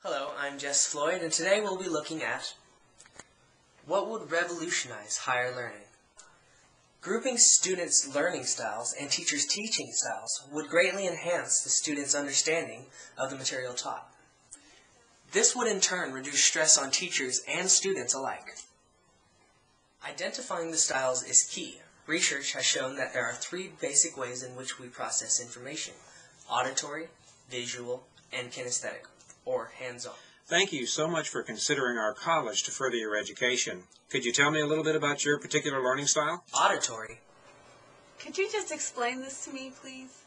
Hello, I'm Jess Floyd, and today we'll be looking at what would revolutionize higher learning. Grouping students' learning styles and teachers' teaching styles would greatly enhance the students' understanding of the material taught. This would in turn reduce stress on teachers and students alike. Identifying the styles is key. Research has shown that there are three basic ways in which we process information: auditory, visual, and kinesthetic, or hands-on. Thank you so much for considering our college to further your education. Could you tell me a little bit about your particular learning style? Auditory. Could you just explain this to me, please?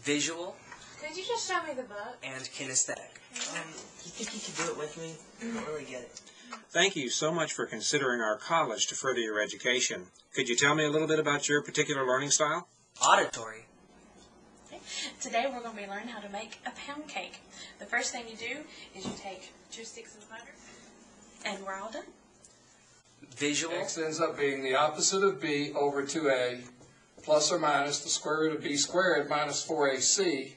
Visual. Could you just show me the book? And kinesthetic. You think you could do it with me? I don't really get it. Thank you so much for considering our college to further your education. Could you tell me a little bit about your particular learning style? Auditory. Today we're going to be learning how to make a pound cake. The first thing you do is you take 2 sticks of butter, and we're all done. Visual. X ends up being the opposite of B over 2A plus or minus the square root of B squared minus 4AC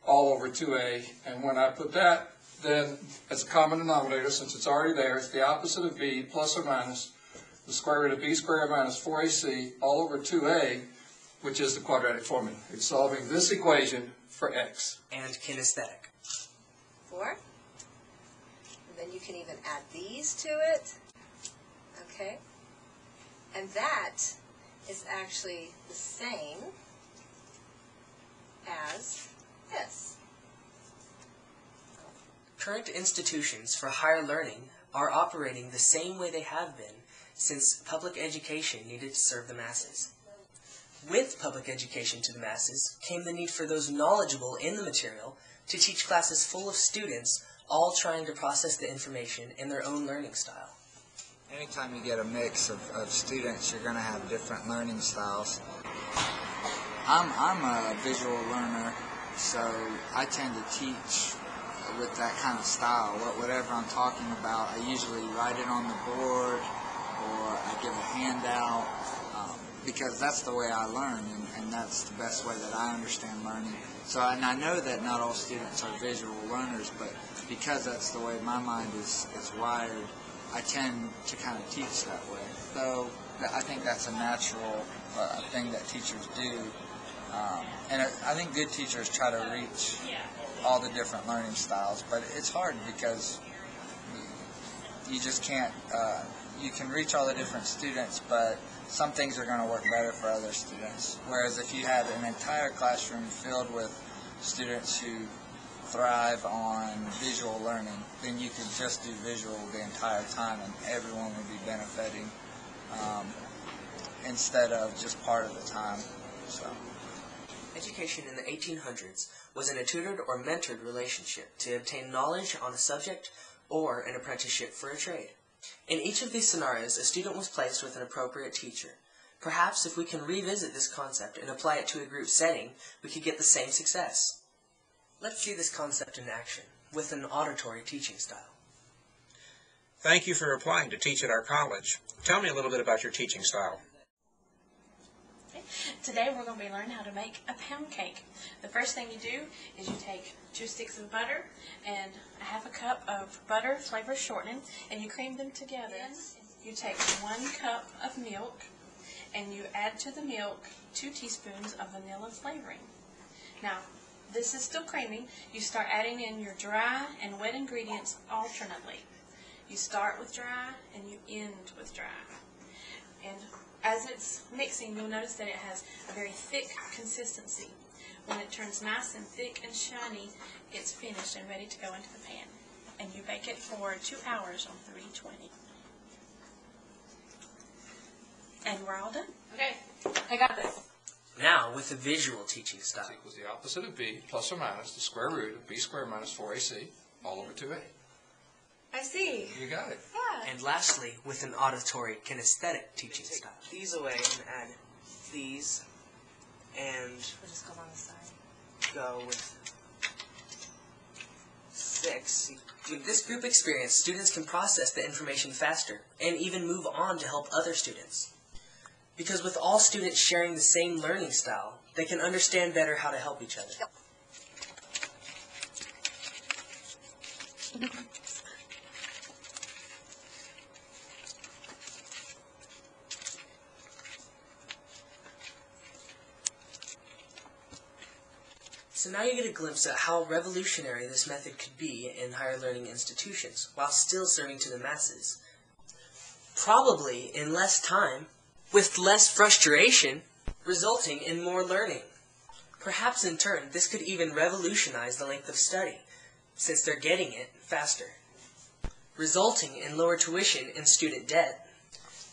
all over 2A. And when I put that, then as a common denominator, since it's already there, it's the opposite of B plus or minus the square root of B squared minus 4AC all over 2A, which is the quadratic formula. It's solving this equation for X. And kinesthetic. 4. And then you can even add these to it. Okay. And that is actually the same as this. Current institutions for higher learning are operating the same way they have been since public education needed to serve the masses. With public education to the masses came the need for those knowledgeable in the material to teach classes full of students, all trying to process the information in their own learning style. Anytime you get a mix of students, you're going to have different learning styles. I'm a visual learner, so I tend to teach with that kind of style. Whatever I'm talking about, I usually write it on the board or I give a handout. Because that's the way I learn, and that's the best way that I understand learning. So, and I know that not all students are visual learners, but because that's the way my mind is wired, I tend to kind of teach that way. So I think that's a natural thing that teachers do. And I think good teachers try to reach all the different learning styles, but it's hard because you just can't, you can reach all the different students, but some things are going to work better for other students. Whereas if you had an entire classroom filled with students who thrive on visual learning, then you could just do visual the entire time and everyone would be benefiting instead of just part of the time. So, Education in the 1800s was in a tutored or mentored relationship to obtain knowledge on a subject or an apprenticeship for a trade. In each of these scenarios, a student was placed with an appropriate teacher. Perhaps if we can revisit this concept and apply it to a group setting, we could get the same success. Let's see this concept in action with an auditory teaching style. Thank you for applying to teach at our college. Tell me a little bit about your teaching style. Today we're going to be learning how to make a pound cake. The first thing you do is you take 2 sticks of butter and a half a cup of butter flavor shortening, and you cream them together. You take 1 cup of milk and you add to the milk 2 teaspoons of vanilla flavoring. Now, this is still creaming. You start adding in your dry and wet ingredients alternately. You start with dry and you end with dry. And as it's mixing, you'll notice that it has a very thick consistency. When it turns nice and thick and shiny, it's finished and ready to go into the pan. And you bake it for 2 hours on 320. And we're all done. Okay, I got this. Now, with the visual teaching style. X equals the opposite of B plus or minus the square root of B squared minus 4AC all over 2A. I see. You got it. Yeah. And lastly, with an auditory kinesthetic teaching style. Take these away and add these, and We'll just go on the side. go with 6. With this group experience, students can process the information faster and even move on to help other students. Because with all students sharing the same learning style, they can understand better how to help each other. Yep. So now you get a glimpse at how revolutionary this method could be in higher learning institutions, while still serving to the masses. Probably in less time, with less frustration, resulting in more learning. Perhaps in turn, this could even revolutionize the length of study, since they're getting it faster, resulting in lower tuition and student debt,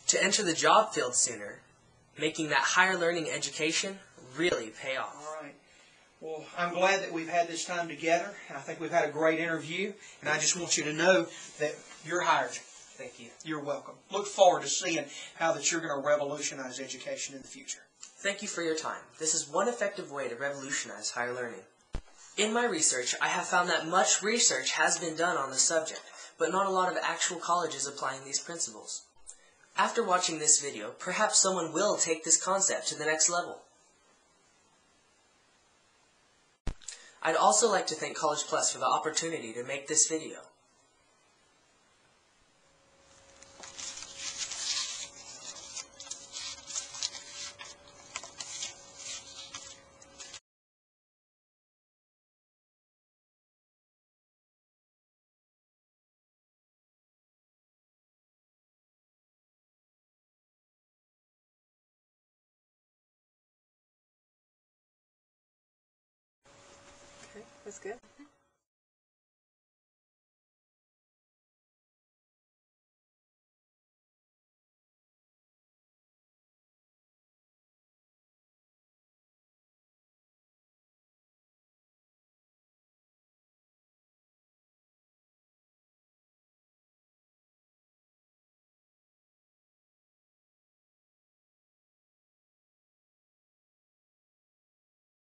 to enter the job field sooner, making that higher learning education really pay off. All right. Well, I'm glad that we've had this time together. I think we've had a great interview, and I just want you to know that you're hired. Thank you. You're welcome. Look forward to seeing how that you're going to revolutionize education in the future. Thank you for your time. This is one effective way to revolutionize higher learning. In my research, I have found that much research has been done on the subject, but not a lot of actual colleges applying these principles. After watching this video, perhaps someone will take this concept to the next level. I'd also like to thank College Plus for the opportunity to make this video. Okay, that's good.